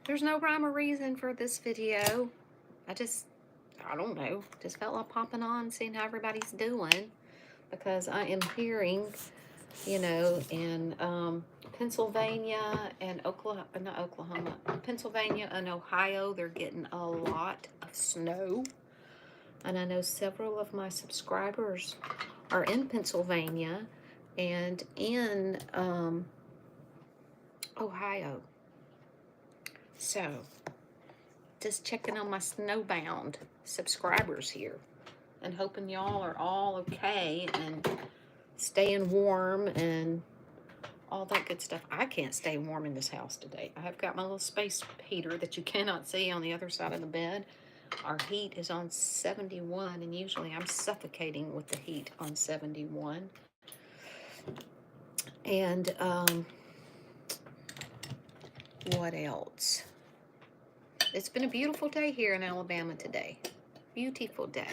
there's no rhyme or reason for this video. I don't know, just felt like popping on, seeing how everybody's doing, because I am hearing, in Pennsylvania and Oklahoma, Pennsylvania and Ohio, they're getting a lot of snow. And I know several of my subscribers are in Pennsylvania and in Ohio. So, just checking on my snowbound subscribers here and hoping y'all are all okay and staying warm and all that good stuff. I can't stay warm in this house today. I have got my little space heater that you cannot see on the other side of the bed. Our heat is on 71, and usually I'm suffocating with the heat on 71. And what else? It's been a beautiful day here in Alabama today. Beautiful day.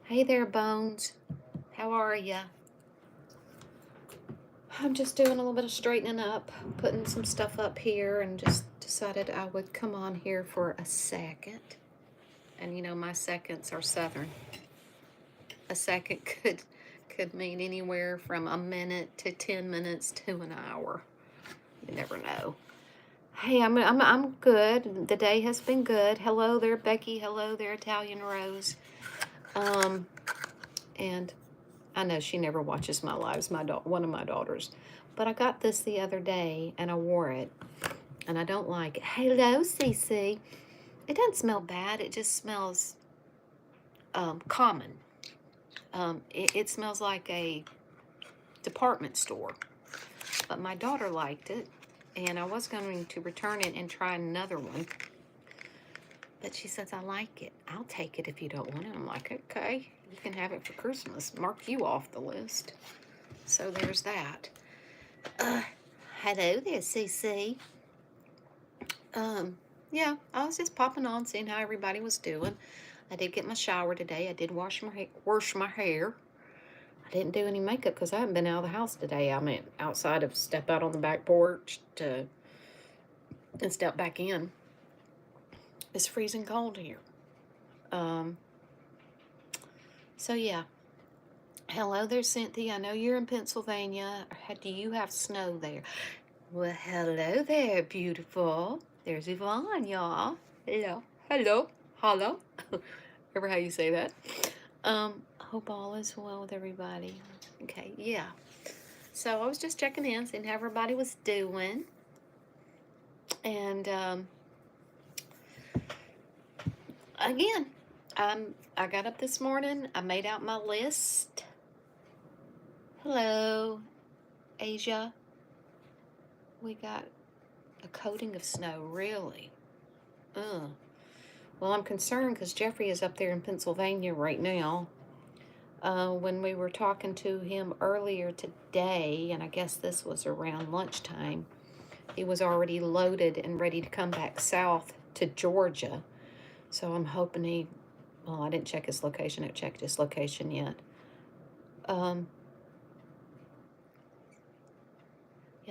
Hey there, Bones. How are ya? I'm just doing a little bit of straightening up, putting some stuff up here, and just decided I would come on here for a second. And you know, my seconds are Southern. A second could mean anywhere from a minute to 10 minutes to an hour. You never know. Hey, I'm good. The day has been good. Hello there, Becky. Hello there, Italian Rose. And I know she never watches my lives, one of my daughters. But I got this the other day, and I wore it, and I don't like it. Hello, Cece. It doesn't smell bad. It just smells common. It smells like a department store. But my daughter liked it, and I was going to return it and try another one. But she says, I like it. I'll take it if you don't want it. I'm like, okay, you can have it for Christmas. Mark you off the list. So there's that. Hello there, CC. Yeah, I was just popping on, seeing how everybody was doing. I did get my shower today. I did wash my hair. I didn't do any makeup because I haven't been out of the house today. I mean, outside of step out on the back porch and step back in. It's freezing cold here. So yeah. Hello there, Cynthia. I know you're in Pennsylvania. Do you have snow there? Well, hello there, beautiful. There's Yvonne, y'all. Hello. Hello. Hello. Ever how you say that? Hope all is well with everybody. Okay, yeah. So I was just checking in, seeing how everybody was doing. And again, I got up this morning. I made out my list. Hello, Asia. We got a coating of snow, really. Well, I'm concerned because Jeffrey is up there in Pennsylvania right now. When we were talking to him earlier today, and I guess this was around lunchtime, he was already loaded and ready to come back south to Georgia. So I'm hoping well, I didn't check his location. I haven't checked his location yet. Yeah,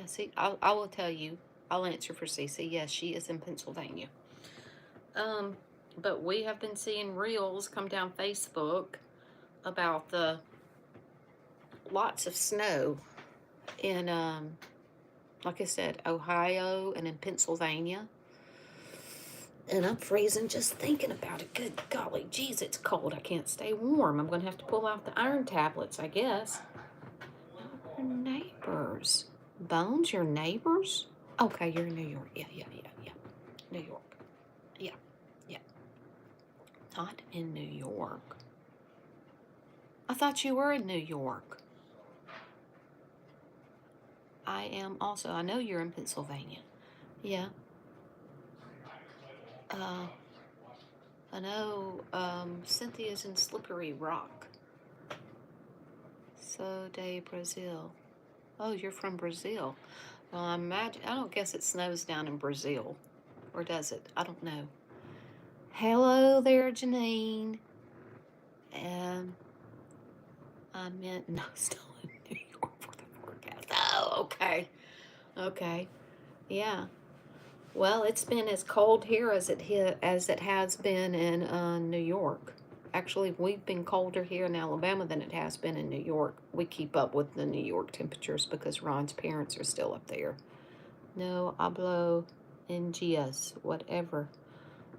see, I will tell you. I'll answer for Cece. Yes, she is in Pennsylvania. But we have been seeing reels come down Facebook about the lots of snow in, like I said, Ohio and in Pennsylvania. And I'm freezing just thinking about it. Good golly, geez, it's cold. I can't stay warm. I'm going to have to pull out the iron tablets, I guess. Your neighbors. Bones, your neighbors? Okay, you're in New York. Yeah. New York. Yeah. Not in New York. I thought you were in New York. I am also. I know you're in Pennsylvania. Yeah. I know Cynthia's in Slippery Rock. So de Brazil. Oh, you're from Brazil. Well, I don't guess it snows down in Brazil. Or does it? I don't know. Hello there, Janine. I meant, no, still in New York for the forecast. Oh, okay. Yeah. Well, it's been as cold here as it has been in New York. Actually, we've been colder here in Alabama than it has been in New York. We keep up with the New York temperatures because Ron's parents are still up there. No hablo inglés, whatever.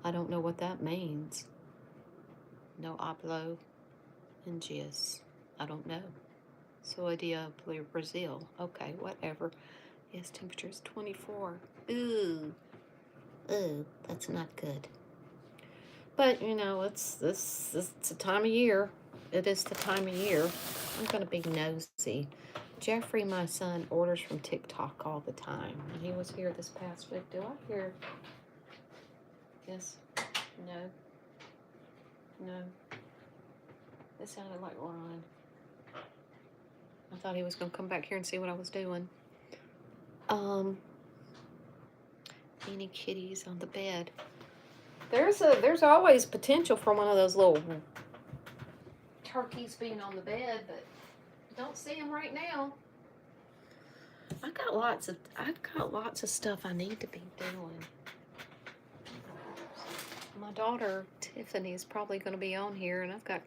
I don't know what that means. No hablo inglés. I don't know. So dia Brazil. Okay, whatever. Yes, temperature is 24. Ooh. Ooh, that's not good. But you know, it's the time of year. It is the time of year. I'm gonna be nosy. Jeffrey, my son, orders from TikTok all the time. And he was here this past week. Do I hear? Yes. No. No. It sounded like Ron. I thought he was gonna come back here and see what I was doing. Any kitties on the bed? There's always potential for one of those little turkeys being on the bed, but don't see them right now. I've got lots of stuff I need to be doing. My daughter Tiffany is probably going to be on here, and I've got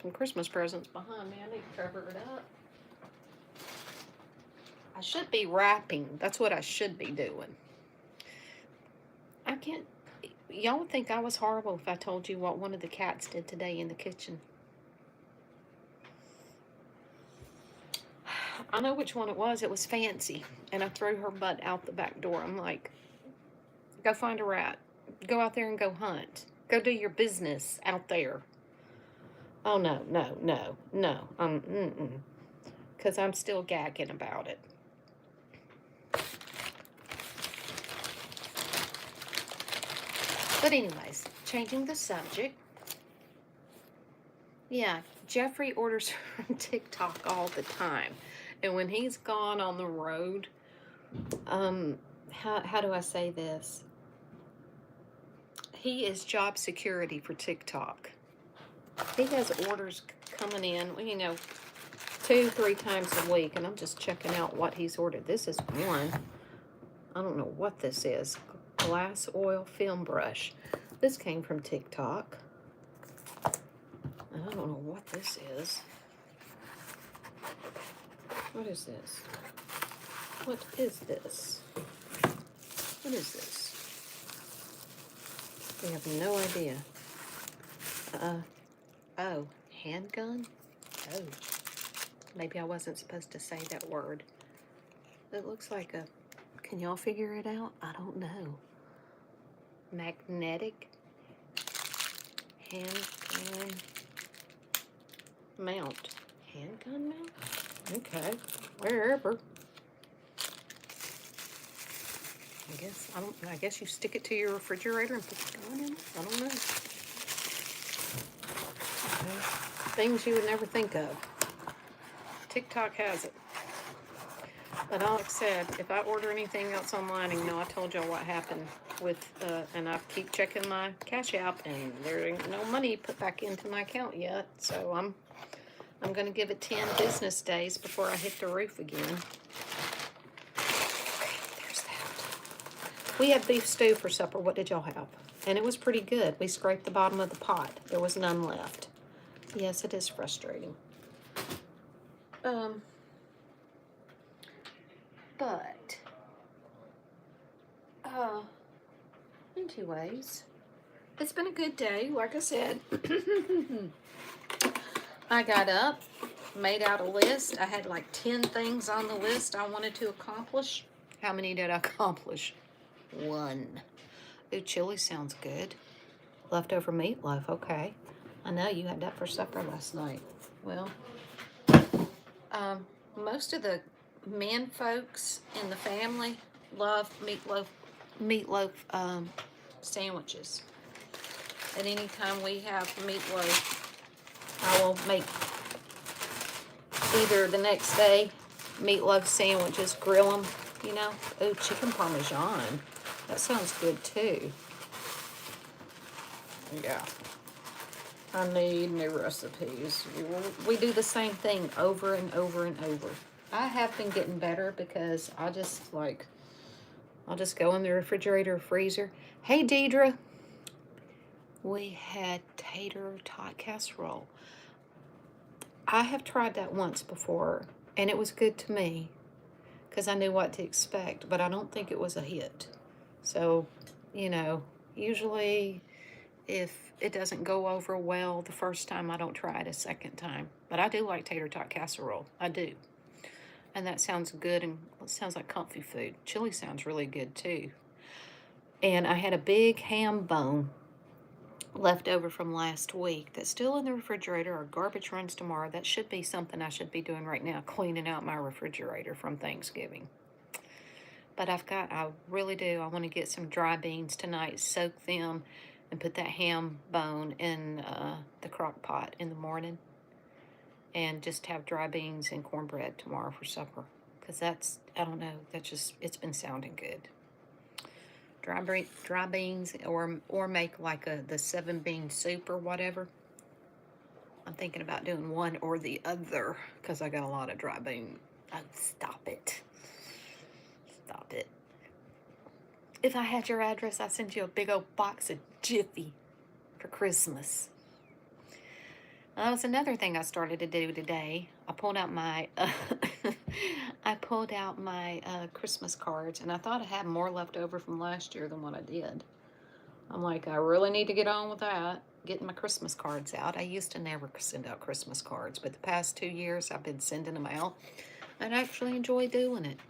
some Christmas presents behind me. I need to cover it up. I should be wrapping. That's what I should be doing. I can't. Y'all would think I was horrible if I told you what one of the cats did today in the kitchen. I know which one it was. It was Fancy, and I threw her butt out the back door. I'm like, go find a rat. Go out there and go hunt. Go do your business out there. Oh, no, no, no, no. Because I'm still gagging about it. But anyways, changing the subject. Yeah, Jeffrey orders from TikTok all the time. And when he's gone on the road, how do I say this? He is job security for TikTok. He has orders coming in, 2-3 times a week, and I'm just checking out what he's ordered. This is one. I don't know what this is. Glass oil film brush. This came from TikTok. I don't know what this is. What is this? What is this? What is this? We have no idea. Oh, handgun? Oh, maybe I wasn't supposed to say that word. It looks like a, can y'all figure it out? I don't know. Magnetic handgun mount. Handgun mount? Okay, wherever. I guess you stick it to your refrigerator and put the gun in it. I don't know. Things you would never think of. TikTok has it. But like I said, if I order anything else online, and I told y'all what happened with, and I keep checking my Cash App, and there ain't no money put back into my account yet. So I'm gonna give it 10 business days before I hit the roof again. Okay, there's that. We had beef stew for supper. What did y'all have? And it was pretty good. We scraped the bottom of the pot. There was none left. Yes, it is frustrating. But, in 2 ways, it's been a good day, like I said. I got up, made out a list. I had like 10 things on the list I wanted to accomplish. How many did I accomplish? 1. Ooh, chili sounds good. Leftover meatloaf, okay. I know you had that for supper last night. Well, most of the men folks in the family love meatloaf sandwiches. And anytime we have meatloaf, I will make either the next day meatloaf sandwiches, grill them, Oh, chicken parmesan. That sounds good too. Yeah. I need new recipes. We do the same thing over and over and over. I have been getting better because I just I'll just go in the refrigerator or freezer. Hey, Deidre. We had tater tot casserole. I have tried that once before, and it was good to me because I knew what to expect, but I don't think it was a hit. So, you know, usually if it doesn't go over well the first time, I don't try it a second time. But I do like tater tot casserole. I do. And that sounds good, and it sounds like comfy food. Chili sounds really good too. And I had a big ham bone left over from last week that's still in the refrigerator. Our garbage runs tomorrow. That should be something I should be doing right now, cleaning out my refrigerator from Thanksgiving. But I really do, I want to get some dry beans tonight, soak them, and put that ham bone in the crock pot in the morning. And just have dry beans and cornbread tomorrow for supper. Because that's, I don't know, it's been sounding good. Dry beans, or make like the 7-bean soup or whatever. I'm thinking about doing one or the other because I got a lot of dry beans. Oh, stop it. Stop it. If I had your address, I'd send you a big old box of Jiffy for Christmas. That was another thing I started to do today. I pulled out my Christmas cards, and I thought I had more left over from last year than what I did. I'm like, I really need to get on with that, getting my Christmas cards out. I used to never send out Christmas cards, but the past 2 years I've been sending them out, and I actually enjoy doing it.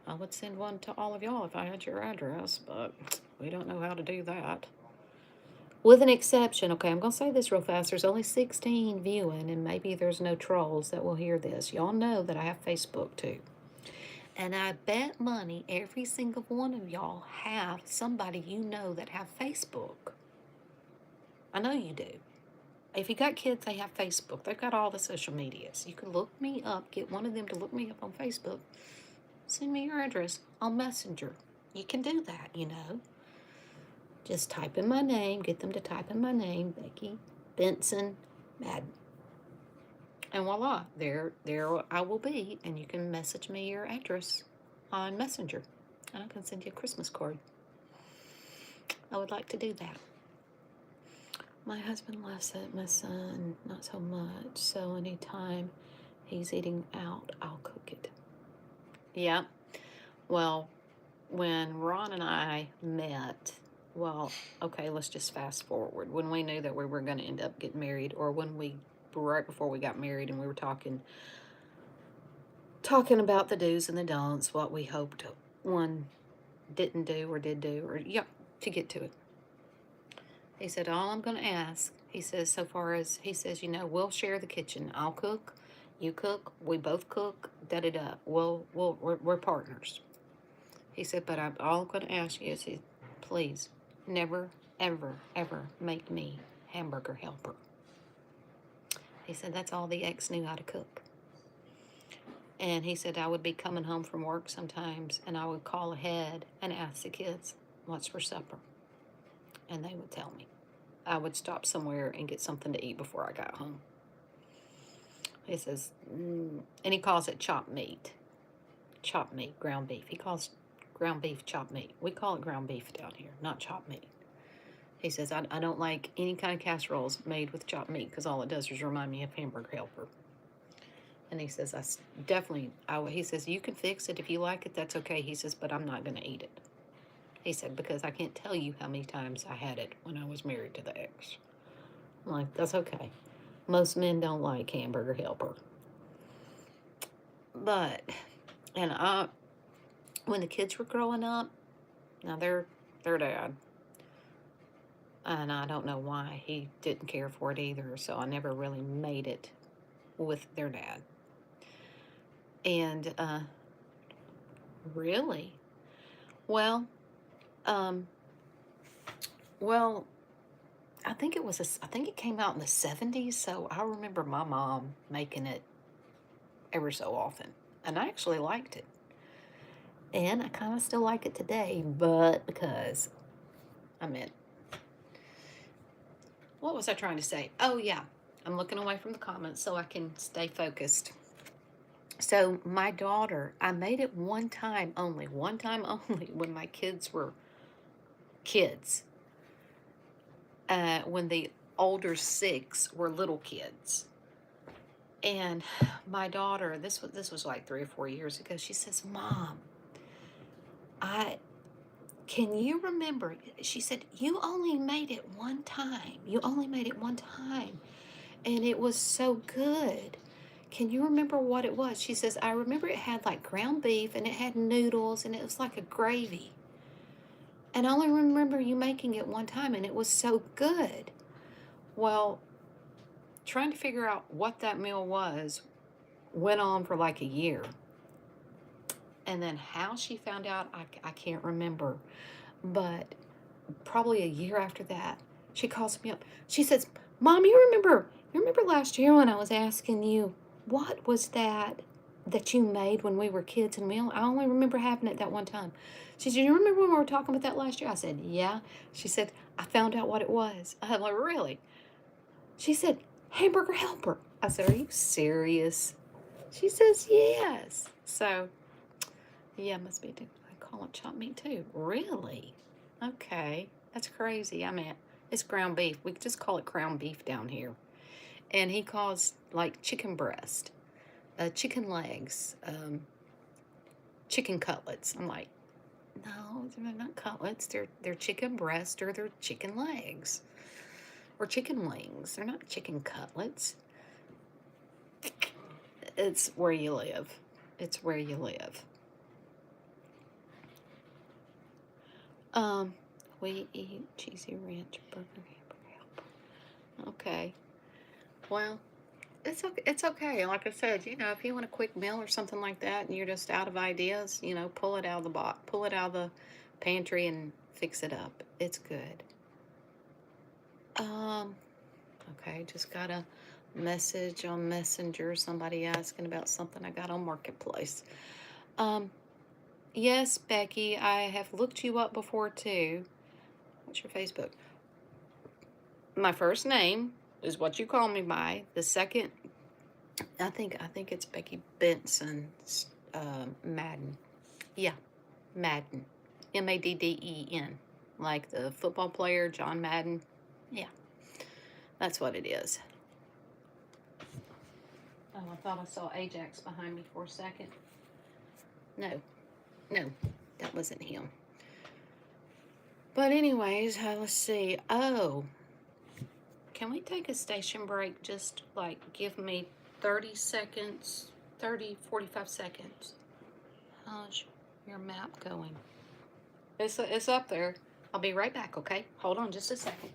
I would send one to all of y'all if I had your address, but we don't know how to do that. With an exception, okay, I'm going to say this real fast. There's only 16 viewing, and maybe there's no trolls that will hear this. Y'all know that I have Facebook too. And I bet money every single one of y'all have somebody you know that have Facebook. I know you do. If you got kids, they have Facebook. They've got all the social medias. You can look me up, get one of them to look me up on Facebook. Send me your address on Messenger. You can do that, you know. Just type in my name, get them to type in my name, Becky Benson Madden. And voila, there I will be, and you can message me your address on Messenger, and I can send you a Christmas card. I would like to do that. My husband loves it, my son not so much, so anytime he's eating out, I'll cook it. Yeah, well, when Ron and I met, well, okay, let's just fast forward. When we knew that we were going to end up getting married, or right before we got married, and we were talking about the do's and the don'ts, what we hoped one didn't do or did do, or yeah, to get to it. He said, all I'm going to ask, he says, so far as, he says, you know, we'll share the kitchen. I'll cook, you cook, we both cook, da-da-da. We're partners. He said, but all I'm going to ask you is, please, never, ever, ever make me hamburger helper. He said, that's all the ex knew how to cook. And he said, I would be coming home from work sometimes, and I would call ahead and ask the kids, what's for supper? And they would tell me. I would stop somewhere and get something to eat before I got home. He says, and he calls it chopped meat. Chopped meat, ground beef. He calls ground beef chopped meat. We call it ground beef down here, not chopped meat. He says, I don't like any kind of casseroles made with chopped meat because all it does is remind me of hamburger helper. And he says, he says, you can fix it. If you like it, that's okay. He says, but I'm not going to eat it. He said, because I can't tell you how many times I had it when I was married to the ex. I'm like, that's okay. Most men don't like hamburger helper. But, and when the kids were growing up, now their dad, and I don't know why he didn't care for it either, so I never really made it with their dad. And, really? Well, I think it came out in the 70s, so I remember my mom making it ever so often, and I actually liked it. And I kind of still like it today, but because, what was I trying to say? Oh, yeah, I'm looking away from the comments so I can stay focused. So my daughter, I made it one time only, when my kids were kids, when the older six were little kids. And my daughter, this was like 3 or 4 years ago. She says, "Mom, I can you remember?" She said, "You only made it one time. You only made it one time, and it was so good. Can you remember what it was?" She says, "I remember it had like ground beef and it had noodles and it was like a gravy. And I only remember you making it one time and it was so good." Well, trying to figure out what that meal was went on for like a year. And then how she found out, I can't remember. But probably a year after that, she calls me up. She says, "Mom, you remember last year when I was asking you, what was that you made when we were kids and I only remember having it that one time." She said, "You remember when we were talking about that last year?" I said, "Yeah." She said, "I found out what it was." I'm like, "Really?" She said, "Hamburger helper." I said, "Are you serious?" She says, "Yes." So, yeah, must be. I call it chopped meat too. Really? Okay. That's crazy. I mean, it's ground beef. We just call it ground beef down here. And he calls like chicken breast, chicken legs, chicken cutlets. I'm like, no, they're not cutlets. They're chicken breast or they're chicken legs or chicken wings. They're not chicken cutlets. It's where you live. It's where you live. Um, we eat cheesy ranch burger hamburger. Okay. Well, it's okay. Like I said, if you want a quick meal or something like that, and you're just out of ideas, pull it out of the box, pull it out of the pantry, and fix it up. It's good. Um. Okay, just got a message on Messenger. Somebody asking about something I got on Marketplace. Um. Yes, Becky, I have looked you up before too. What's your Facebook? My first name is what you call me by. The second, I think it's Becky Benson, Madden. Yeah, Madden. Madden. Like the football player, John Madden. Yeah, that's what it is. Oh, I thought I saw Ajax behind me for a second. No, no, that wasn't him. But anyways, let's see. Oh, can we take a station break? Just like give me 30 seconds, 45 seconds. How's your map going? It's up there. I'll be right back, okay? Hold on just a second.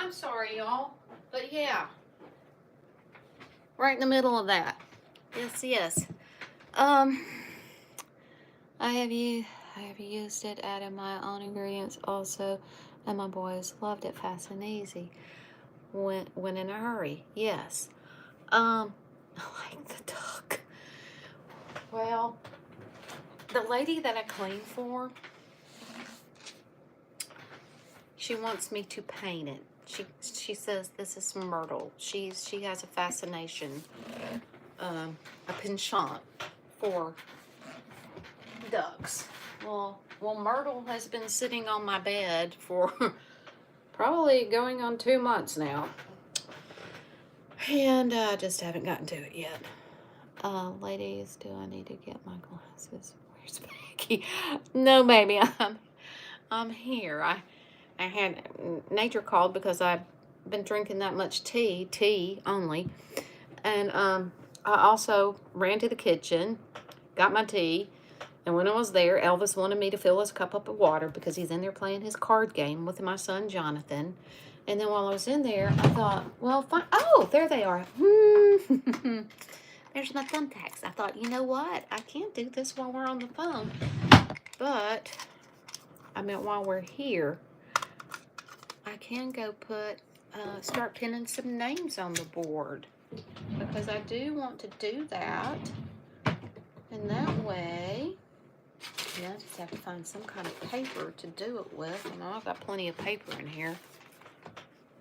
I'm sorry, y'all. But yeah. Right in the middle of that. Yes, yes. I have used it, added my own ingredients also, and my boys loved it fast and easy. When in a hurry, yes. I like the duck. Well, the lady that I clean for, she wants me to paint it. She says this is Myrtle. She has a fascination, a penchant for ducks. Well, Myrtle has been sitting on my bed for probably going on 2 months now, and I just haven't gotten to it yet. Ladies, do I need to get my glasses? Where's Becky? No, baby, I'm here. I had nature called because I've been drinking that much tea only, and I also ran to the kitchen, got my tea, and when I was there, Elvis wanted me to fill his cup up with water because he's in there playing his card game with my son Jonathan. And then while I was in there, I thought, well, fine. Oh, there they are. There's my thumbtacks. I thought, you know what? I can't do this while we're on the phone. But I meant while we're here, I can go start pinning some names on the board, because I do want to do that. And that way, yeah, I just have to find some kind of paper to do it with. And I've got plenty of paper in here.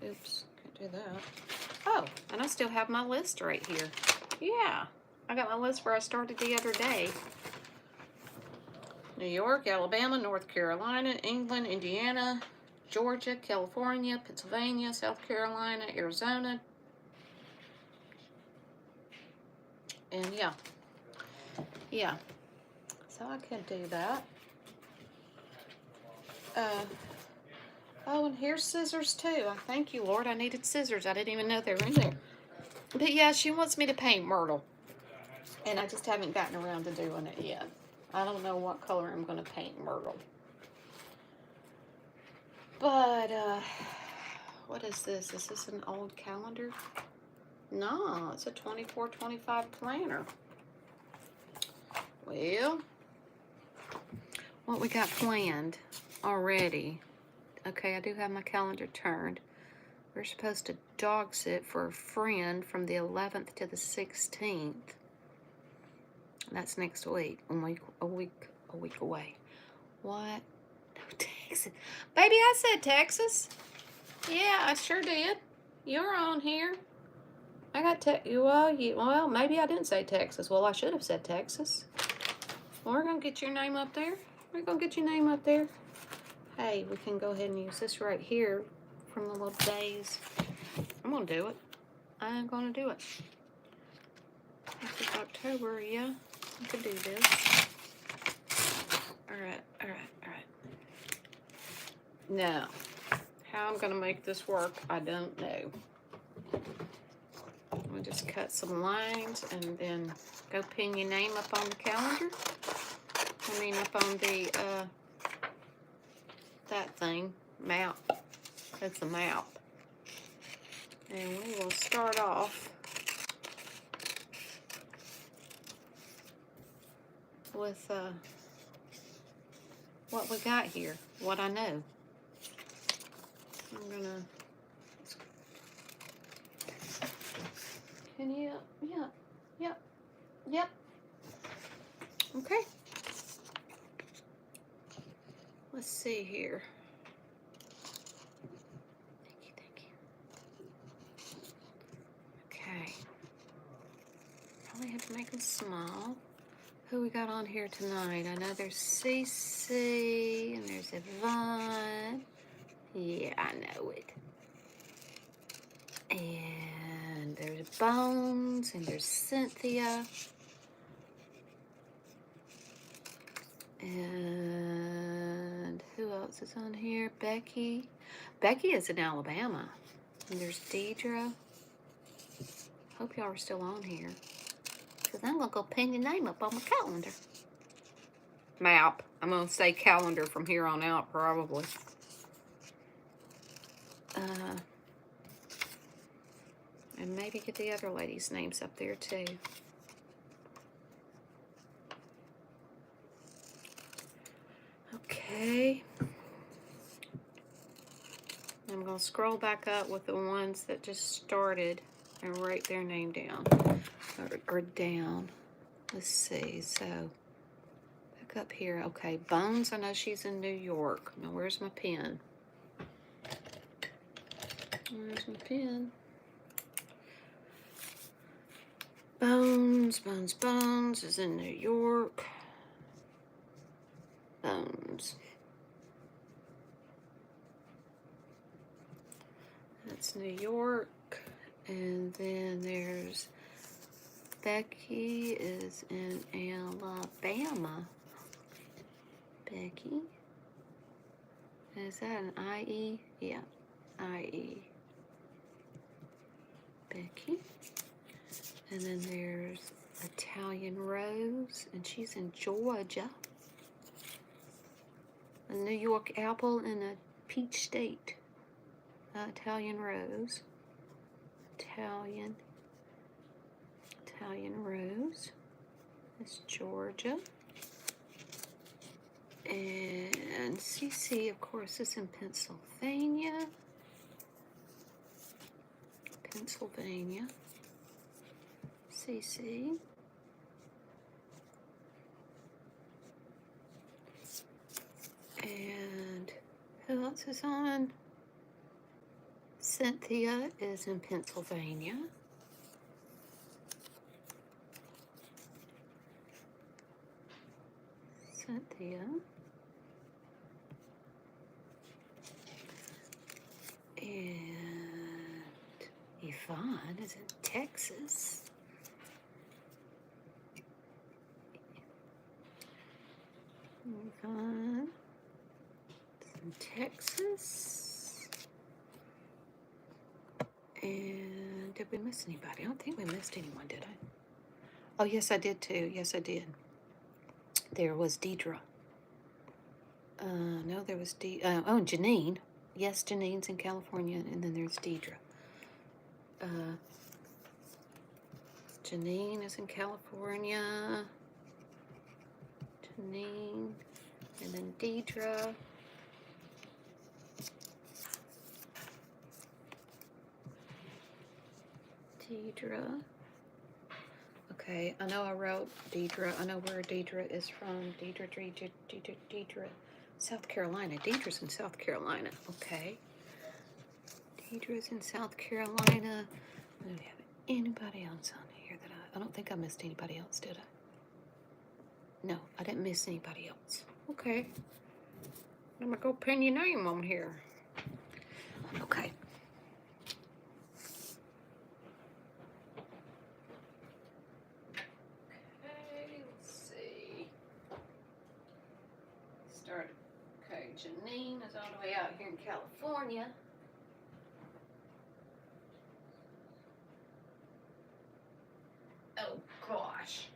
Oops, can't do that. Oh, and I still have my list right here. Yeah, I got my list where I started the other day. New York, Alabama, North Carolina, England, Indiana, Georgia, California, Pennsylvania, South Carolina, Arizona. And yeah. So I could do that. Oh, and here's scissors too. I thank you, Lord. I needed scissors. I didn't even know they were in there. But yeah, she wants me to paint Myrtle, and I just haven't gotten around to doing it yet. I don't know what color I'm going to paint Myrtle. But, what is this? Is this an old calendar? No, it's a 24-25 planner. Well, what we got planned already. Okay, I do have my calendar turned. We're supposed to dog sit for a friend from the 11th to the 16th. That's next week. A week away. What? No, Texas. Baby, I said Texas. Yeah, I sure did. You're on here. I got well, maybe I didn't say Texas. Well, I should have said Texas. Well, we're gonna get your name up there. We're gonna get your name up there. Hey, we can go ahead and use this right here from the little days. I'm gonna do it. I'm gonna do it. This is October, yeah. I could do this. Alright. Now, how I'm gonna make this work, I don't know. I'm gonna just cut some lines and then go pin your name up on the calendar. I mean, up on the, that thing, map. That's a map. And we will start off with what we got here, what I know. I'm gonna, and yep. Okay. Let's see here. Thank you. Okay. Probably have to make them small. Who we got on here tonight? I know there's Cece and there's Yvonne. Yeah, I know it. And there's Bones and there's Cynthia. And who else is on here? Becky. Becky is in Alabama. And there's Deidre. Hope y'all are still on here, because I'm going to go pin your name up on my calendar. Map. I'm going to say calendar from here on out, probably. And maybe get the other ladies' names up there too. Okay. I'm going to scroll back up with the ones that just started and write their name down. Or down. Let's see. So, back up here. Okay, Bones, I know she's in New York. Now, where's my pen? Where's my pen? Bones is in New York. Bones. That's New York. And then there's Becky is in Alabama. Becky. Is that an IE? Yeah, IE. Becky. And then there's Italian Rose, and she's in Georgia. A New York apple in a peach state. Italian Rose. Italian Rose. That's Georgia. And CC, of course, is in Pennsylvania. CC. And who else is on? Cynthia is in Pennsylvania. Cynthia. And Yvonne is in Texas. Yvonne is in Texas. And did we miss anybody? I don't think we missed anyone, did I? Oh, yes, I did too. Yes, I did. There was Deidre. No, there was oh, and Janine. Yes, Janine's in California, and then there's Deidre. Janine is in California. Janine, and then Deidre. Okay, I know I wrote Deidre. I know where Deidre is from. Deidre. South Carolina. Deidre's in South Carolina. Okay. Deidre's in South Carolina. Do we have anybody else on here that I don't think I missed anybody else, did I? No, I didn't miss anybody else. Okay. I'm gonna go pin your name on here. Okay. Okay, Janine is all the way out here in California. Oh gosh.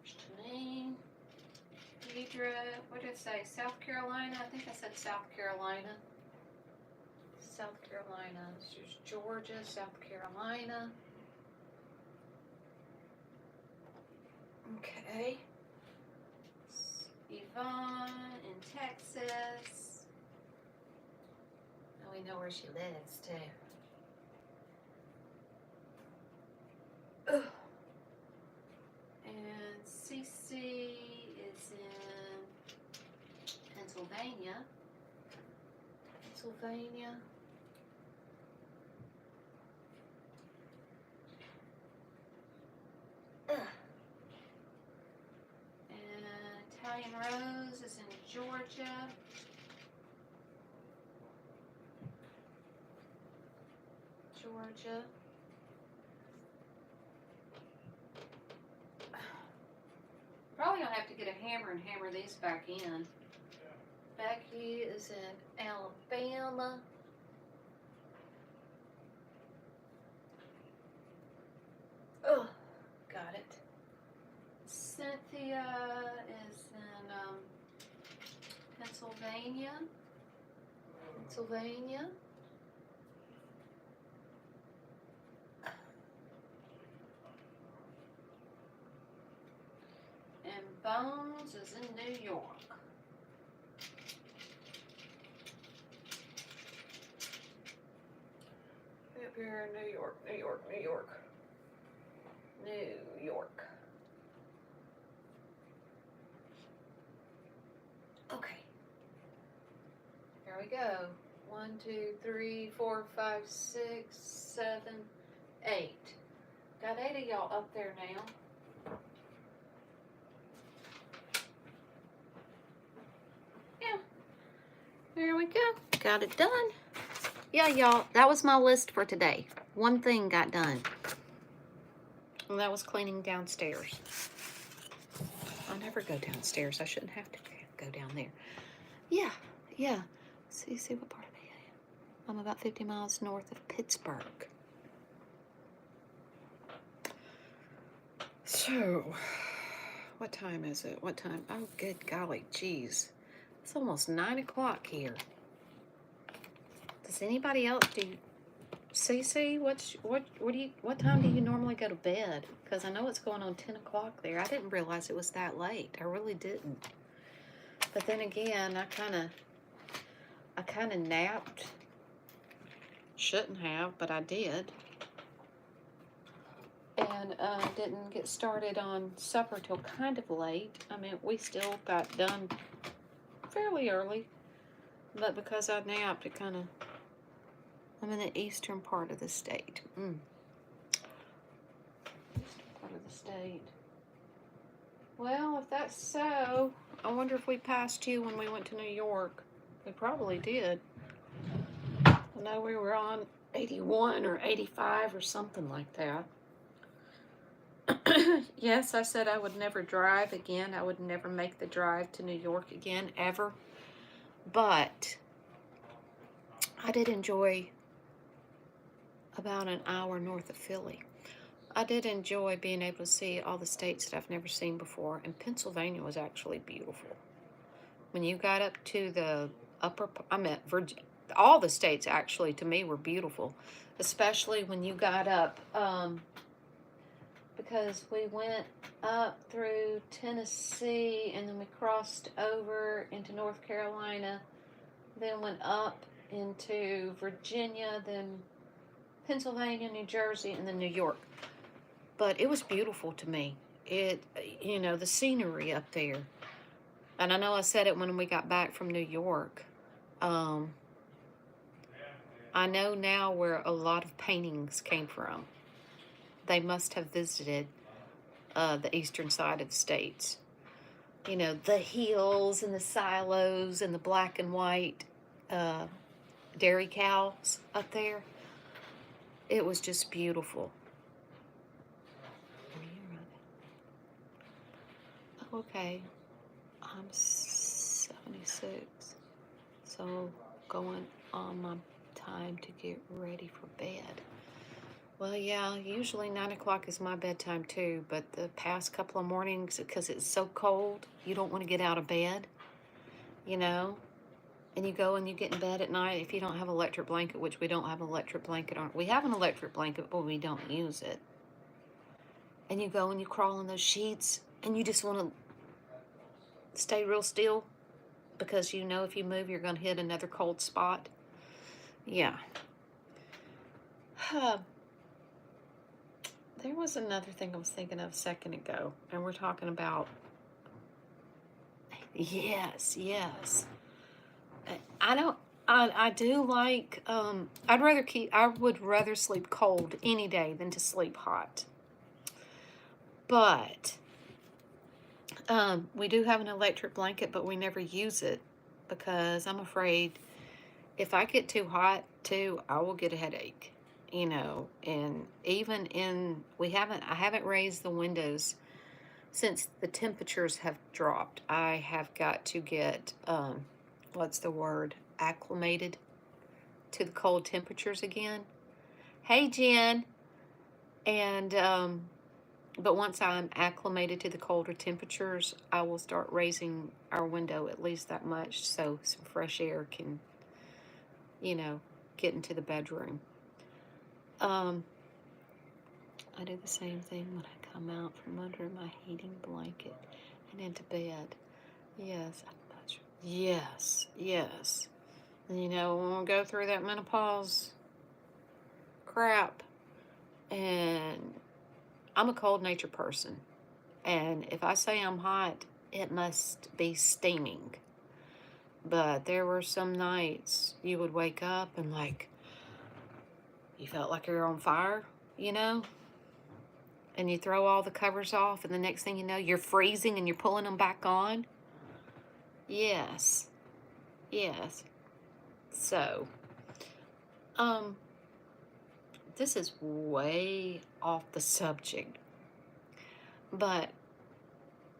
Janine, Deidre, what did it say? South Carolina? I think I said South Carolina. South Carolina. There's Georgia, South Carolina. Okay. Yvonne in Texas. Now we know where she lives too. Ugh. And CC is in Pennsylvania. Ugh. Italian Rose is in Georgia. Probably gonna have to get a hammer and hammer these back in. Becky is in Alabama. Oh, got it. Cynthia is in Pennsylvania. Bones is in New York. Up here in New York, New York, New York. New York. Okay. Here we go. 1, 2, 3, 4, 5, 6, 7, 8. Got 8 of y'all up there now. Yeah. There we go. Got it done. Yeah, y'all, that was my list for today. One thing got done. And that was cleaning downstairs. I never go downstairs. I shouldn't have to go down there. Yeah. See what part of it I am. I'm about 50 miles north of Pittsburgh. So, what time is it? What time? Oh, good golly, geez. It's almost 9 o'clock here. Does anybody else do? Cece, what time do you normally go to bed? Because I know it's going on 10 o'clock there. I didn't realize it was that late. I really didn't. But then again, I kind of napped. Shouldn't have, but I did. And didn't get started on supper till kind of late. I mean, we still got done fairly early. But because I napped, it kind of... I'm in the eastern part of the state. Eastern part of the state. Well, if that's so, I wonder if we passed you when we went to New York. We probably did. I know we were on 81 or 85 or something like that. Yes, I said I would never drive again. I would never make the drive to New York again, ever. But I did enjoy about an hour north of Philly. I did enjoy being able to see all the states that I've never seen before, and Pennsylvania was actually beautiful. When you got up to the Virginia, all the states actually to me were beautiful, especially when you got up, because we went up through Tennessee and then we crossed over into North Carolina, then went up into Virginia, then Pennsylvania, New Jersey, and then New York. But it was beautiful to me. The scenery up there. And I know I said it when we got back from New York. I know now where a lot of paintings came from. They must have visited the eastern side of the states. The hills and the silos and the black and white dairy cows up there. It was just beautiful. Okay, I'm 76, so going on my time to get ready for bed. Well, yeah, usually 9 o'clock is my bedtime too, but the past couple of mornings, because it's so cold, you don't want to get out of bed, and you go and you get in bed at night if you don't have an electric blanket, which we don't have an electric blanket on. We have an electric blanket, but we don't use it. And you go and you crawl in those sheets, and you just want to stay real still because if you move, you're going to hit another cold spot. Yeah. There was another thing I was thinking of a second ago, and we're talking about... Yes. I do like, I would rather sleep cold any day than to sleep hot. But we do have an electric blanket, but we never use it because I'm afraid if I get too hot too, I will get a headache, and even I haven't raised the windows since the temperatures have dropped. I have got to get, acclimated to the cold temperatures again. Hey, Jen. And, but once I'm acclimated to the colder temperatures, I will start raising our window at least that much so some fresh air can, get into the bedroom. I do the same thing when I come out from under my heating blanket. rocking into bed. Yes, yes, yes. And you know, when we go through that menopause crap, and I'm a cold nature person, and if I say I'm hot, it must be steaming. But there were some nights you would wake up and like you felt like you were on fire, you know? And you throw all the covers off, and the next thing you know, you're freezing and you're pulling them back on. Yes. Yes. So, um, this is way off the subject, but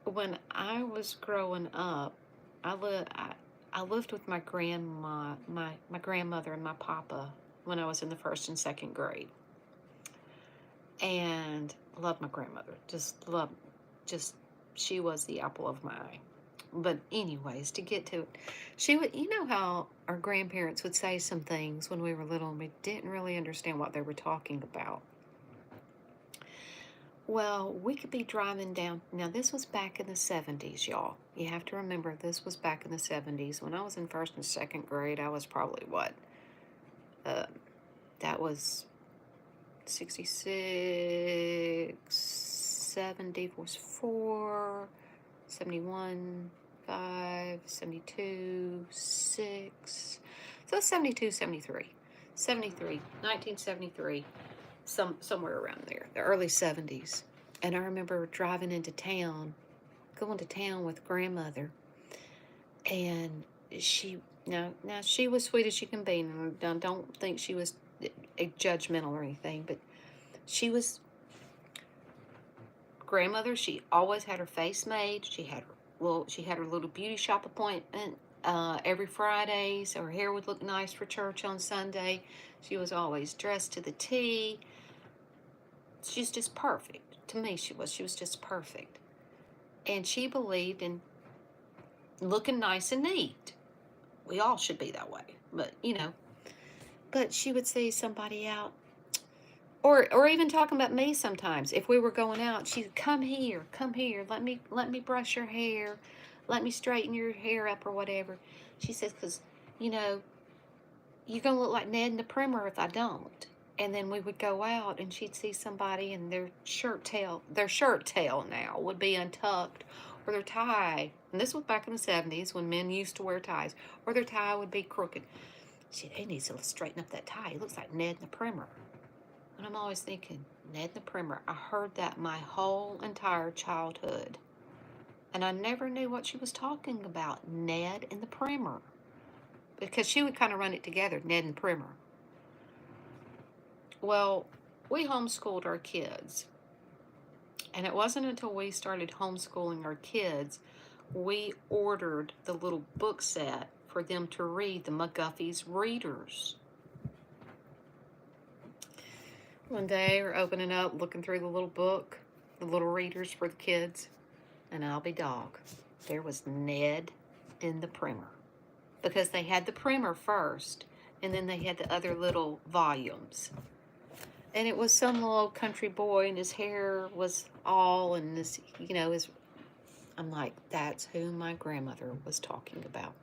when I was growing up, I, li- I, I lived with my grandma, my grandmother and my papa when I was in the first and second grade. And loved my grandmother. Just, she was the apple of my eye. But anyways, to get to it, she would, you know how our grandparents would say some things when we were little and we didn't really understand what they were talking about. Well, we could be driving down. Now, this was back in the 70s, y'all. You have to remember, this was back in the 70s. When I was in first and second grade, I was probably what? That was 66, 70 was 4, 71, 5, 72, 6. So 72, 73. 73, 1973, somewhere around there, the early 70s. And I remember driving into town, going to town with grandmother, and now she was sweet as she can be. And I don't think she was judgmental or anything, but she was grandmother. She always had her face made. She had her little beauty shop appointment every Friday, so her hair would look nice for church on Sunday. She was always dressed to the T. She's just perfect. To me, she was just perfect. And she believed in looking nice and neat. We all should be that way, but but she would see somebody out, or even talking about me sometimes. If we were going out, she'd come here, let me brush your hair, let me straighten your hair up or whatever. She says, because you're gonna look like Ned in the Primer if I don't. And then we would go out and she'd see somebody and their shirt tail now would be untucked, or their tie, and this was back in the 70s when men used to wear ties, or their tie would be crooked. He needs to straighten up that tie. He looks like Ned in the Primer. And I'm always thinking, Ned in the Primer. I heard that my whole entire childhood. And I never knew what she was talking about, Ned in the Primer. Because she would kind of run it together, Ned and Primer. Well, we homeschooled our kids. And it wasn't until we started homeschooling our kids, we ordered the little book set for them to read, the McGuffey's Readers. One day we're opening up, looking through the little book, the little readers for the kids, and I'll be dog. There was Ned in the Primer. Because they had the Primer first, and then they had the other little volumes. And it was some little country boy, and his hair was all, and this, I'm like, that's who my grandmother was talking about.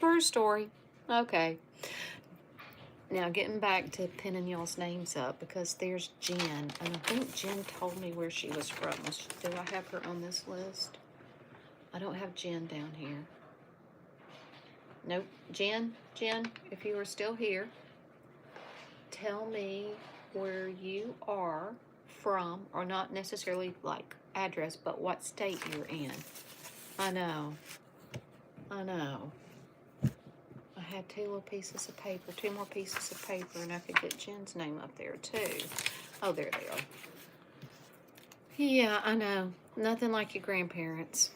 True story. Okay. Now, getting back to pinning y'all's names up, because there's Jen, and I think Jen told me where she was from. Do I have her on this list? I don't have Jen down here. Nope. Jen, if you are still here, tell me where you are from, or not necessarily like address, but what state you're in. I know. I had two more pieces of paper, and I could get Jen's name up there too. Oh, there they are. Yeah, I know. Nothing like your grandparents.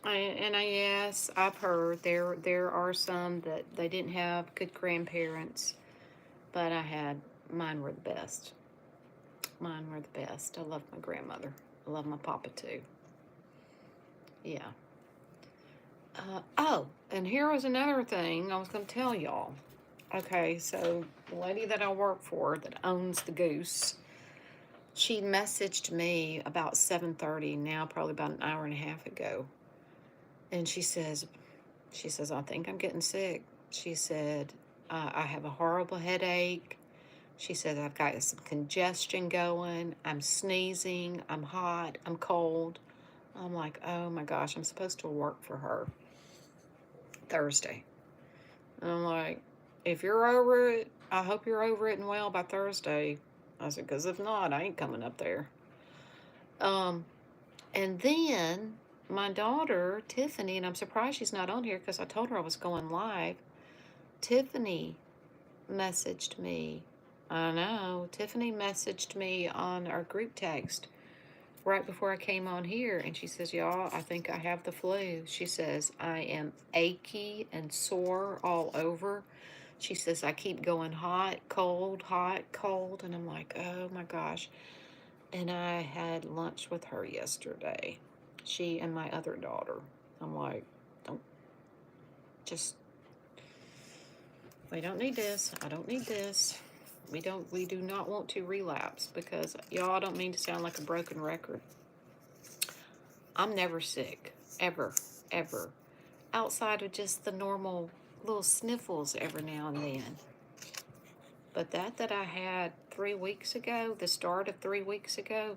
Yes, I've heard there are some that they didn't have good grandparents, but mine were the best. I love my grandmother. I love my papa too. Yeah. And here was another thing I was going to tell y'all. Okay, so the lady that I work for that owns the Goose, She messaged me about 7:30, now probably about an hour and a half ago. And she says, I think I'm getting sick. She said, I have a horrible headache. She said, I've got some congestion going. I'm sneezing. I'm hot. I'm cold. I'm like, oh my gosh, I'm supposed to work for her Thursday. And I'm like, if you're over it, I hope you're over it and well by Thursday. I said, because if not, I ain't coming up there. And then my daughter, Tiffany, and I'm surprised she's not on here because I told her I was going live. Tiffany messaged me. I know. Tiffany messaged me on our group text right before I came on here, and she says, y'all, I think I have the flu. She says, I am achy and sore all over. She says, I keep going hot, cold, and I'm like, oh my gosh. And I had lunch with her yesterday. She and my other daughter. I'm like, we don't need this. I don't need this. We do not want to relapse, because y'all, I don't mean to sound like a broken record. I'm never sick, ever, ever. Outside of just the normal little sniffles every now and then. But that I had 3 weeks ago, the start of 3 weeks ago,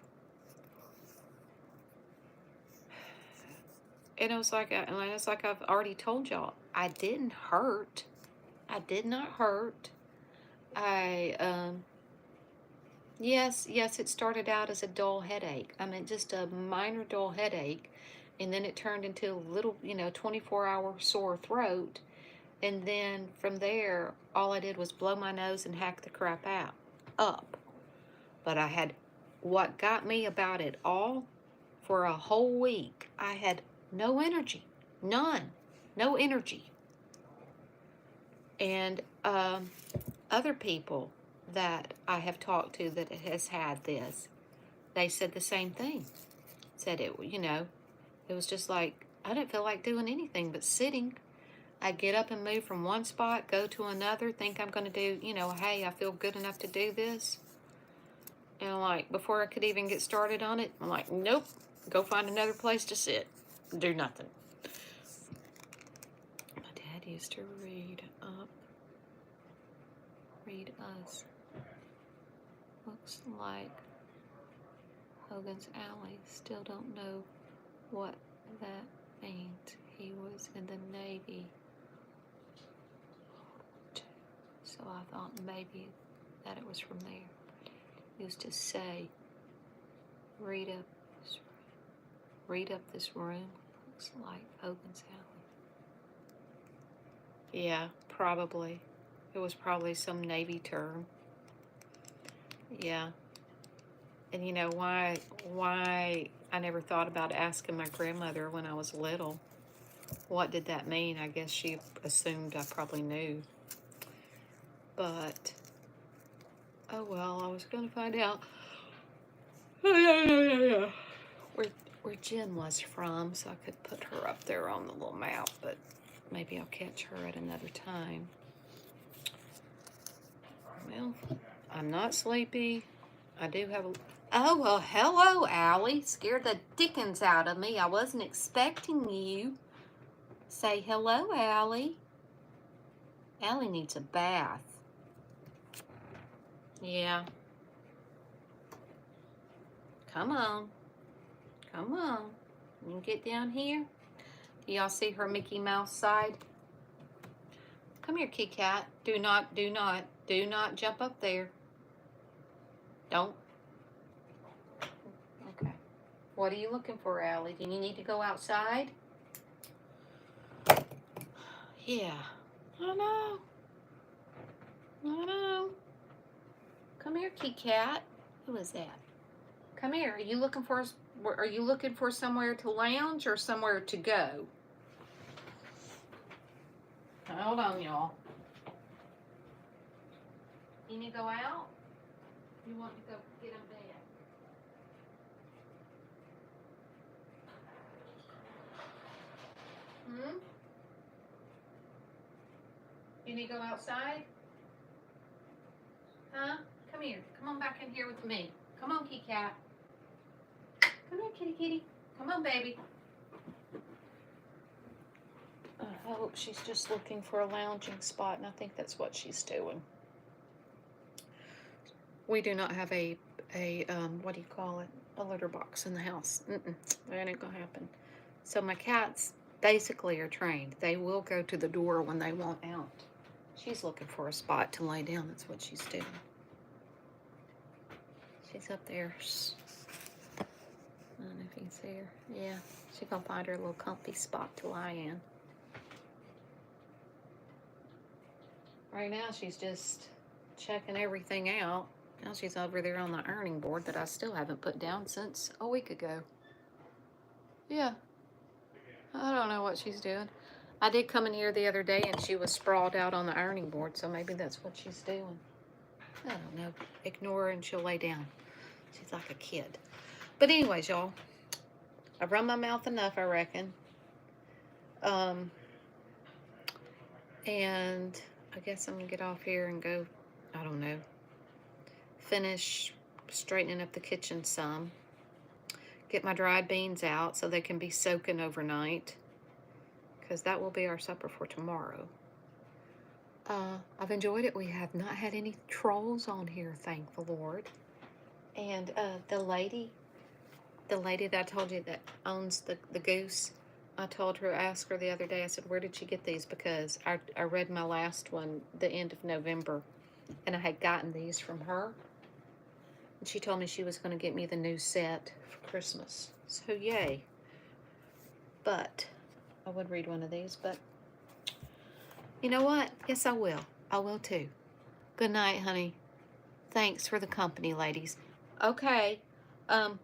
and it's like I've already told y'all, I didn't hurt. I did not hurt. Yes, it started out as a dull headache. I mean, just a minor dull headache, and then it turned into a little, 24-hour sore throat, and then from there, all I did was blow my nose and hack the crap up. But what got me about it all, for a whole week, I had no energy, none, no energy. And other people that I have talked to that has had this, they said the same thing. Said it was just like, I didn't feel like doing anything but sitting. I get up and move from one spot, go to another, think I'm going to do, hey, I feel good enough to do this. And I'm like, before I could even get started on it, I'm like, nope, go find another place to sit. Do nothing. My dad used to read us. Looks like Hogan's Alley. Still don't know what that means. He was in the Navy, so I thought maybe that it was from there. He used to say, read up this room. Looks like Hogan's Alley. Yeah, probably. It was probably some Navy term. Yeah. And you know why I never thought about asking my grandmother when I was little. What did that mean? I guess she assumed I probably knew. But, oh well, I was going to find out where Jen was from, so I could put her up there on the little map, but maybe I'll catch her at another time. Well, I'm not sleepy. I do have a... Oh, well, hello, Allie. Scared the dickens out of me. I wasn't expecting you. Say hello, Allie. Allie needs a bath. Yeah. Come on. Come on. You can get down here. Do y'all see her Mickey Mouse side? Come here, Kitty Cat. Do not jump up there. Don't. Okay. What are you looking for, Allie? Do you need to go outside? Yeah. I know. Come here, Kitty Cat. Who is that? Come here. Are you looking for somewhere to lounge or somewhere to go? Hold on, y'all. You need to go out? You want to go get in bed? You need to go outside? Huh? Come here. Come on back in here with me. Come on, kitty cat. Come here, kitty kitty. Come on, baby. I hope she's just looking for a lounging spot, and I think that's what she's doing. We do not have a what do you call it? A litter box in the house. That ain't gonna happen. So my cats basically are trained. They will go to the door when they want out. She's looking for a spot to lay down. That's what she's doing. She's up there. I don't know if you can see her. Yeah, she's gonna find her a little comfy spot to lie in. Right now she's just checking everything out. Now she's over there on the ironing board that I still haven't put down since a week ago. Yeah. I don't know what she's doing. I did come in here the other day and she was sprawled out on the ironing board, so maybe that's what she's doing. I don't know. Ignore her and she'll lay down. She's like a kid. But anyways, y'all, I've run my mouth enough, I reckon. And I guess I'm gonna get off here and go, I don't know, finish straightening up the kitchen some. Get my dried beans out so they can be soaking overnight, because that will be our supper for tomorrow. I've enjoyed it. We have not had any trolls on here, thank the Lord. And the lady that I told you that owns the goose, I told her, asked her the other day, I said, where did she get these? Because I read my last one the end of November, and I had gotten these from her. And she told me she was going to get me the new set for Christmas. So, yay. But I would read one of these, but you know what? Yes, I will. I will too. Good night, honey. Thanks for the company, ladies. Okay. I'm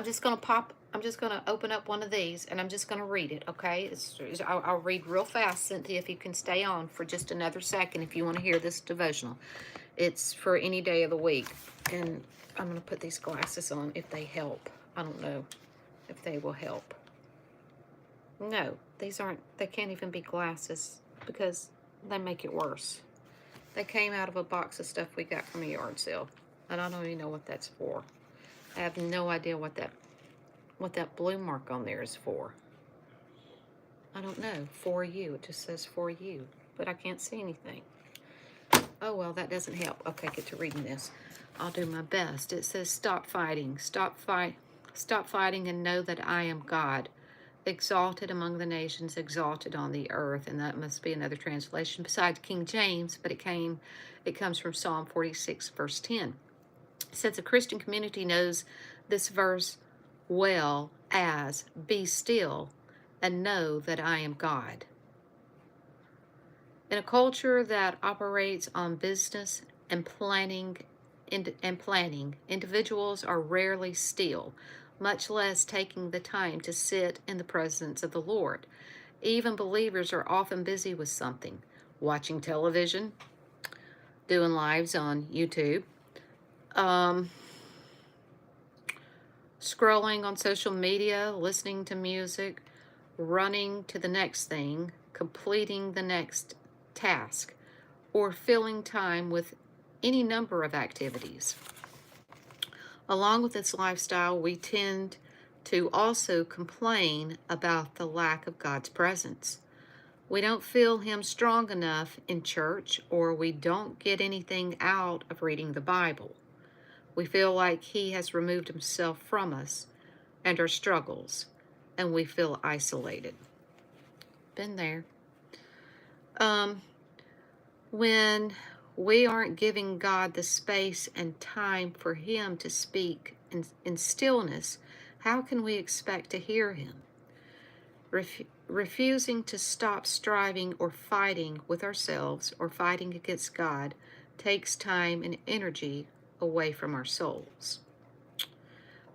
just going to open up one of these, and I'm just going to read it, okay? I'll read real fast, Cynthia, if you can stay on for just another second if you want to hear this devotional. It's for any day of the week. And I'm going to put these glasses on if they help. I don't know if they will help. No, these aren't. They can't even be glasses because they make it worse. They came out of a box of stuff we got from a yard sale. And I don't even know what that's for. I have no idea what that blue mark on there is for. I don't know. For you. It just says for you. But I can't see anything. Oh, well, that doesn't help. Okay, get to reading this. I'll do my best. It says, stop fighting. Stop fighting and know that I am God. Exalted among the nations, exalted on the earth. And that must be another translation besides King James, but it comes from Psalm 46, verse 10. Since a Christian community knows this verse well as, be still and know that I am God. In a culture that operates on business and planning, individuals are rarely still, much less taking the time to sit in the presence of the Lord. Even believers are often busy with something, watching television, doing lives on YouTube, scrolling on social media, listening to music, running to the next thing, completing the next task, or filling time with any number of activities. Along with this lifestyle, we tend to also complain about the lack of God's presence. We don't feel Him strong enough in church, or we don't get anything out of reading the Bible. We feel like He has removed Himself from us and our struggles, and we feel isolated. Been there. When we aren't giving God the space and time for Him to speak in stillness, how can we expect to hear Him? Refusing to stop striving or fighting with ourselves or fighting against God takes time and energy away from our souls.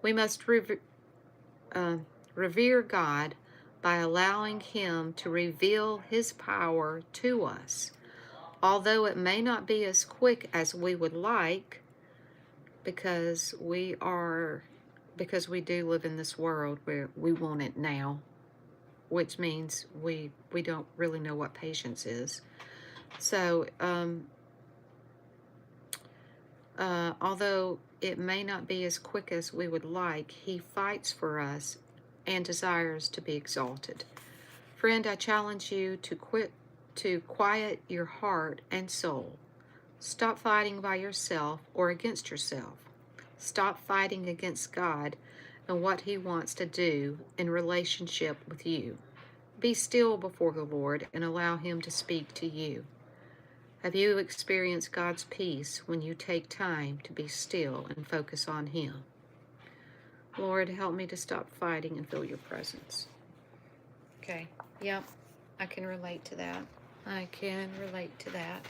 We must revere God by allowing Him to reveal His power to us. Although it may not be as quick as we would like, because we do live in this world where we want it now, which means we don't really know what patience is. So, although it may not be as quick as we would like, He fights for us and desires to be exalted. Friend, I challenge you to quiet your heart and soul. Stop fighting by yourself or against yourself. Stop fighting against God and what He wants to do in relationship with you. Be still before the Lord and allow Him to speak to you. Have you experienced God's peace when you take time to be still and focus on Him? Lord, help me to stop fighting and feel your presence. Okay, yep, I can relate to that. I can relate to that.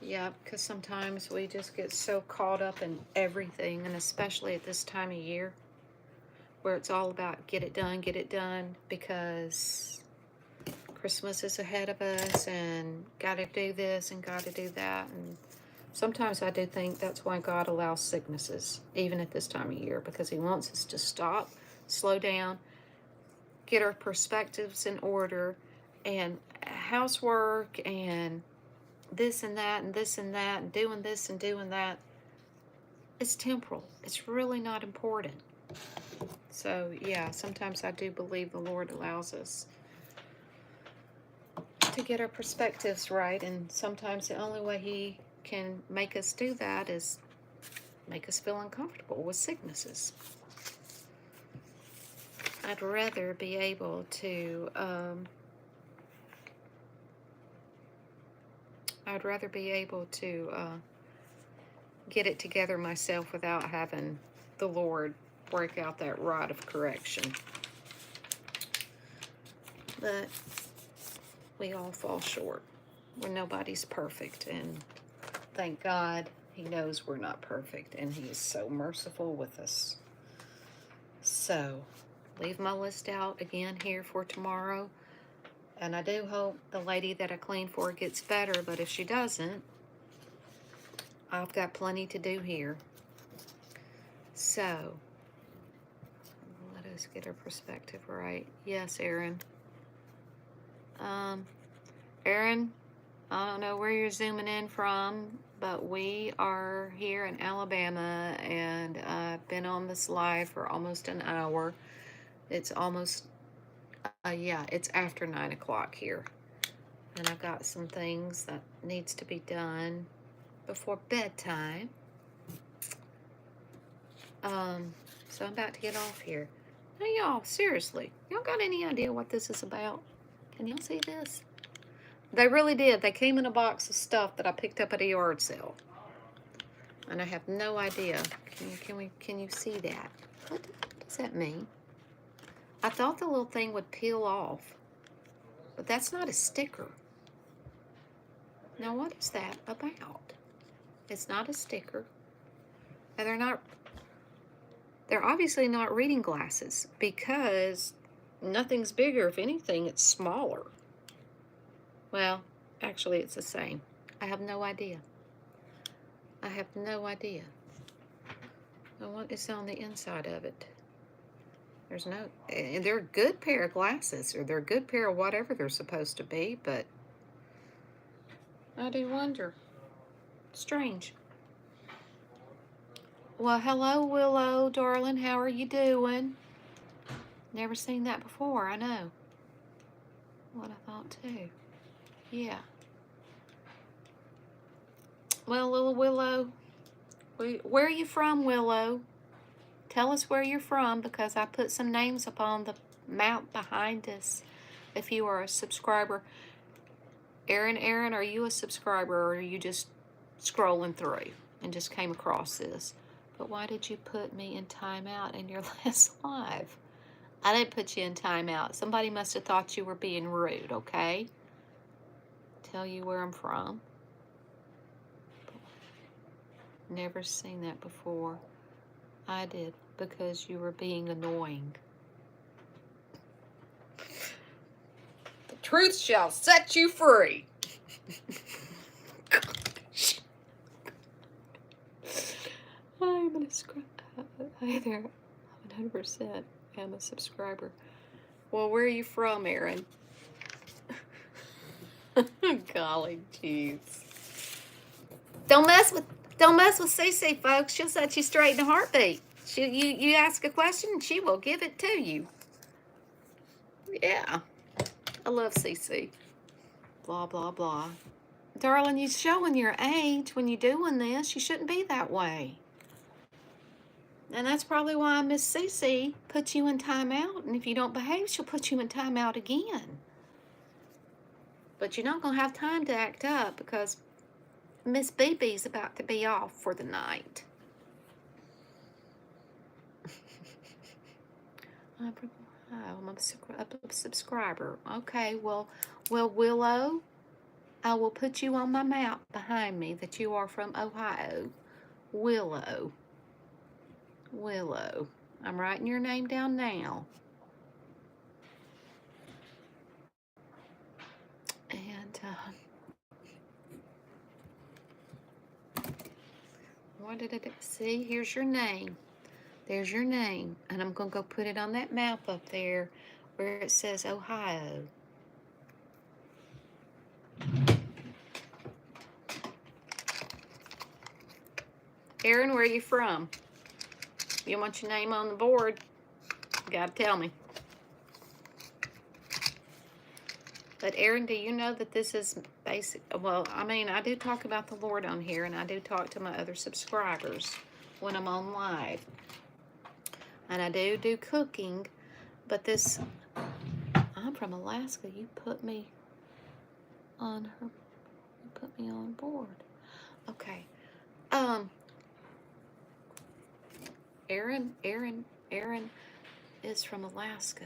Yep, because sometimes we just get so caught up in everything, and especially at this time of year, where it's all about get it done, because Christmas is ahead of us, and got to do this and got to do that. And sometimes I do think that's why God allows sicknesses, even at this time of year, because He wants us to stop, slow down, get our perspectives in order, and housework, and this and that, and this and that, and doing this and doing that. It's temporal. It's really not important. So, yeah, sometimes I do believe the Lord allows us to get our perspectives right, and sometimes the only way He can make us do that is make us feel uncomfortable with sicknesses. I'd rather be able to get it together myself without having the Lord work out that rod of correction. But we all fall short. Nobody's perfect, and thank God He knows we're not perfect, and He is so merciful with us. So, leave my list out again here for tomorrow. And I do hope the lady that I cleaned for gets better, but if she doesn't, I've got plenty to do here. So, let us get our perspective right. Yes, Aaron. Aaron, I don't know where you're zooming in from, but we are here in Alabama, and I've been on this live for almost an hour. It's almost, it's after 9 o'clock here. And I've got some things that needs to be done before bedtime. So I'm about to get off here. Now, y'all, seriously, y'all got any idea what this is about? Can y'all see this? They really did. They came in a box of stuff that I picked up at a yard sale. And I have no idea. Can you see that? What does that mean? I thought the little thing would peel off, but that's not a sticker. Now, what is that about? It's not a sticker. And they're obviously not reading glasses, because nothing's bigger. If anything, it's smaller. Well, actually, it's the same. I have no idea. And what is on the inside of it? There's no, and they're a good pair of glasses, or they're a good pair of whatever they're supposed to be, but I do wonder. Strange. Well, hello, Willow, darling. How are you doing? Never seen that before, I know. What I thought, too. Yeah. Well, little Willow, where are you from, Willow? Tell us where you're from, because I put some names up on the map behind us if you are a subscriber. Aaron, are you a subscriber, or are you just scrolling through and just came across this? But why did you put me in timeout in your last live? I didn't put you in timeout. Somebody must have thought you were being rude, okay? Tell you where I'm from. Never seen that before. I did, because you were being annoying. The truth shall set you free. I'm going to subscribe. Hi there. 100% am a subscriber. Well, where are you from, Aaron? Golly, jeez. Don't Don't mess with Cece, folks. She'll set you straight in a heartbeat. You ask a question, and she will give it to you. Yeah. I love Cece. Blah, blah, blah. Darling, you're showing your age when you're doing this. You shouldn't be that way. And that's probably why Miss Cece puts you in timeout. And if you don't behave, she'll put you in timeout again. But you're not going to have time to act up because Miss BB's about to be off for the night. I'm a subscriber. Okay, well, Willow, I will put you on my map behind me that you are from Ohio. Willow. I'm writing your name down now. And what did it see? Here's your name. There's your name. And I'm going to go put it on that map up there where it says Ohio. Aaron, where are you from? You want your name on the board? You gotta tell me. But Aaron, do you know that this is basic? Well, I mean, I do talk about the Lord on here, and I do talk to my other subscribers when I'm on live. And I do cooking, but this, I'm from Alaska. You put me on her, you put me on board. Okay. Aaron is from Alaska.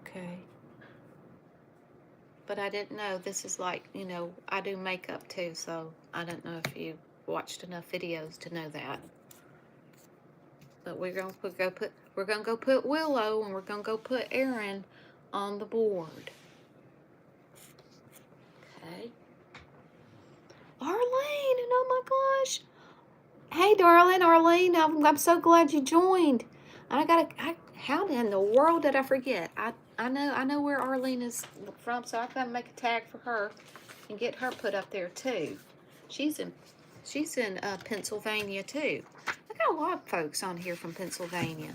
Okay. But I didn't know this is like, you know, I do makeup too, so I don't know if you watched enough videos to know that. But we're gonna go put Willow and we're gonna go put Aaron on the board. Okay. Arlene, and oh my gosh. Hey darling, Arlene, I'm so glad you joined. How in the world did I forget? I know where Arlene is from, so I gotta make a tag for her and get her put up there too. She's in Pennsylvania too. I got a lot of folks on here from Pennsylvania.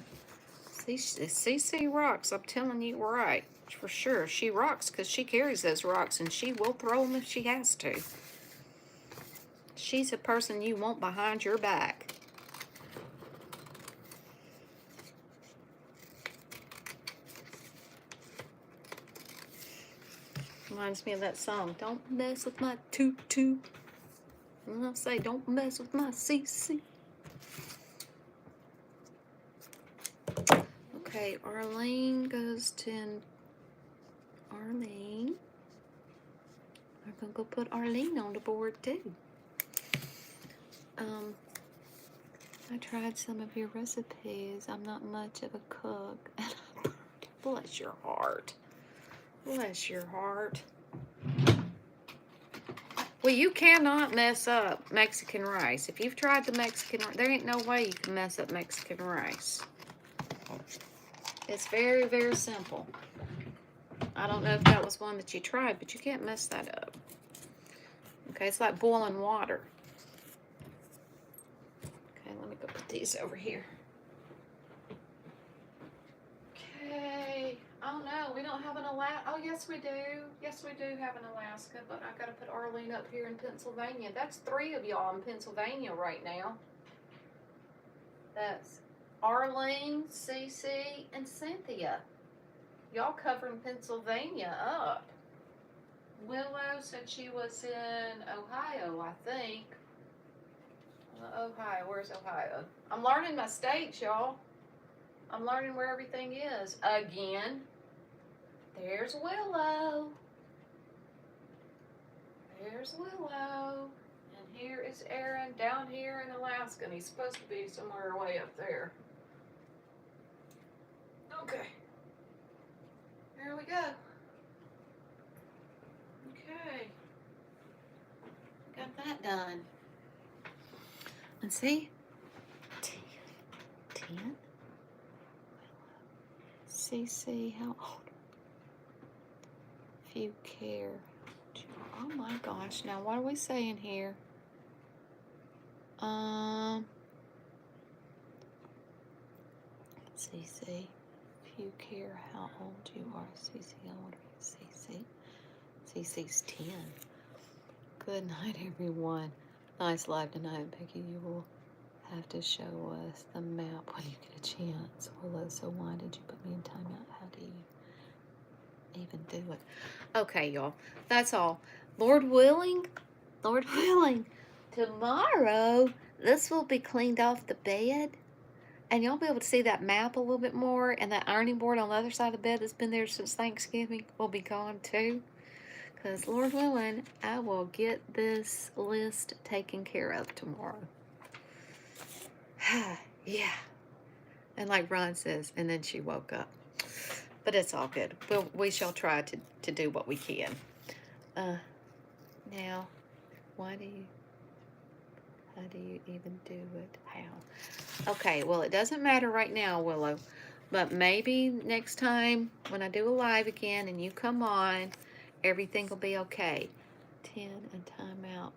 CC rocks. I'm telling you, right, for sure. She rocks because she carries those rocks, and she will throw them if she has to. She's a person you want behind your back. Reminds me of that song, don't mess with my tutu. And I'll say, don't mess with my CC. Okay, Arlene goes to Arlene. I'm gonna go put Arlene on the board too. I tried some of your recipes. I'm not much of a cook. Bless your heart. Bless your heart. Well, you cannot mess up Mexican rice. If you've tried the Mexican rice, there ain't no way you can mess up Mexican rice. It's very, very simple. I don't know if that was one that you tried, but you can't mess that up. Okay, it's like boiling water. Okay, let me go put these over here. Okay. Oh no, we don't have an Alaska. Oh yes, we do. Yes, we do have an Alaska, but I gotta put Arlene up here in Pennsylvania. That's 3 of y'all in Pennsylvania right now. That's Arlene, Cece, and Cynthia. Y'all covering Pennsylvania up. Willow said she was in Ohio, I think. Ohio, where's Ohio? I'm learning my states, y'all. I'm learning where everything is. Again. There's Willow. There's Willow. And here is Aaron down here in Alaska. And he's supposed to be somewhere way up there. Okay. Here we go. Okay. Got that done. Let's see. 10. CC, how old? If you care. Oh my gosh. Now, what are we saying here? CC, if you care how old you are, CC, I wonder if CC. CC's 10. Good night, everyone. Nice live tonight, Becky. You will have to show us the map when you get a chance. Willow, so why did you put me in timeout? How do you even do it? Okay, y'all. That's all. Lord willing, tomorrow this will be cleaned off the bed. And y'all be able to see that map a little bit more. And that ironing board on the other side of the bed that's been there since Thanksgiving will be gone too. Because Lord willing, I will get this list taken care of tomorrow. Yeah. And like Ron says, and then she woke up. But it's all good. We shall try to do what we can. Now, how do you even do it? How? Okay, well, it doesn't matter right now, Willow. But maybe next time when I do a live again and you come on, everything will be okay. 10 and timeout.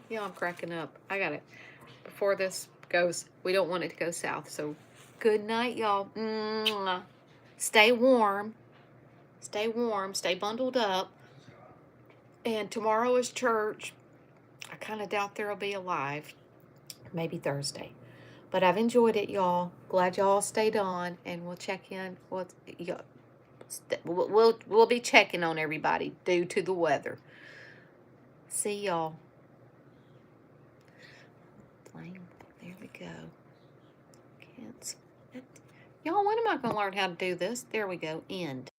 Yeah, I'm cracking up. I got it. Before this goes, we don't want it to go south. So good night, y'all. Mwah. Stay warm. Stay warm. Stay bundled up. And tomorrow is church. I kind of doubt there'll be a live. Maybe Thursday. But I've enjoyed it, y'all. Glad y'all stayed on. And we'll check in. We'll be checking on everybody due to the weather. See y'all. There we go. Y'all, when am I going to learn how to do this? There we go. End.